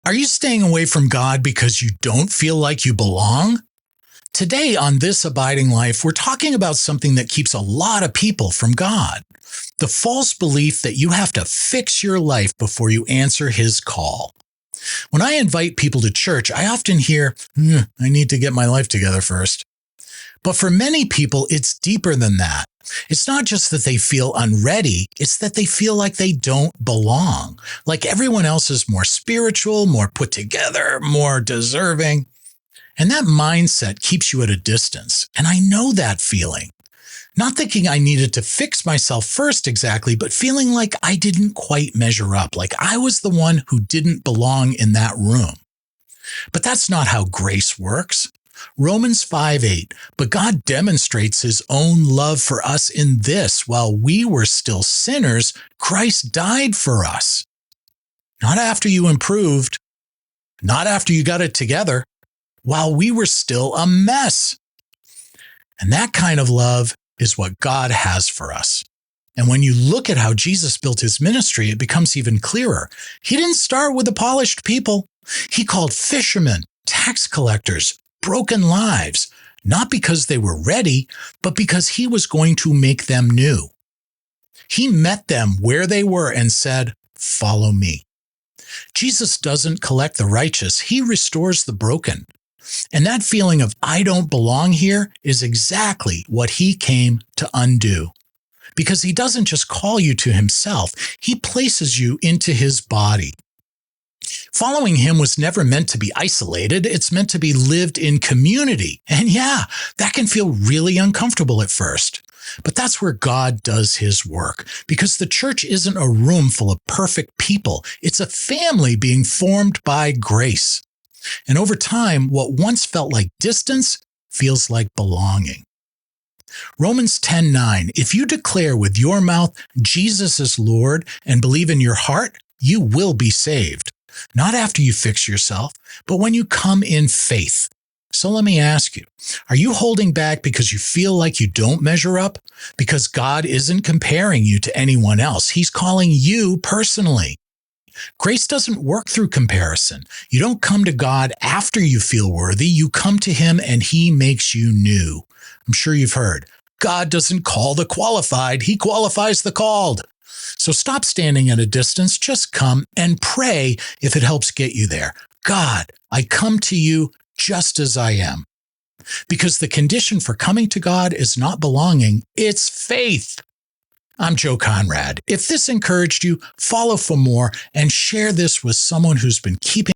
Are you staying away from God because you don't feel like you belong? Today on This Abiding Life, we're talking about something that keeps a lot of people from God. The false belief that you have to fix your life before you answer His call. When I invite people to church, I often hear, I need to get my life together first. But for many people, it's deeper than that. It's not just that they feel unready, it's that they feel like they don't belong. Like everyone else is more spiritual, more put together, more deserving. And that mindset keeps you at a distance. And I know that feeling. Not thinking I needed to fix myself first exactly, but feeling like I didn't quite measure up, like I was the one who didn't belong in that room. But that's not how grace works. Romans 5:8, but God demonstrates His own love for us in this: while we were still sinners, Christ died for us. Not after you improved, not after you got it together, while we were still a mess. And that kind of love is what God has for us. And when you look at how Jesus built His ministry, it becomes even clearer. He didn't start with the polished people. He called fishermen, tax collectors, broken lives, not because they were ready, but because He was going to make them new. He met them where they were and said, "Follow me." Jesus doesn't collect the righteous. He restores the broken. And that feeling of I don't belong here is exactly what He came to undo. Because He doesn't just call you to Himself, He places you into His body. Following Him was never meant to be isolated. It's meant to be lived in community. And yeah, that can feel really uncomfortable at first. But that's where God does His work, because the church isn't a room full of perfect people. It's a family being formed by grace. And over time, what once felt like distance feels like belonging. Romans 10:9, if you declare with your mouth Jesus is Lord and believe in your heart, you will be saved. Not after you fix yourself, but when you come in faith. So let me ask you, are you holding back because you feel like you don't measure up? Because God isn't comparing you to anyone else. He's calling you personally. Grace doesn't work through comparison. You don't come to God after you feel worthy. You come to Him and He makes you new. I'm sure you've heard, God doesn't call the qualified. He qualifies the called. So stop standing at a distance. Just come and pray if it helps get you there. God, I come to you just as I am. Because the condition for coming to God is not belonging, it's faith. I'm Joe Conrad. If this encouraged you, follow for more and share this with someone who's been keeping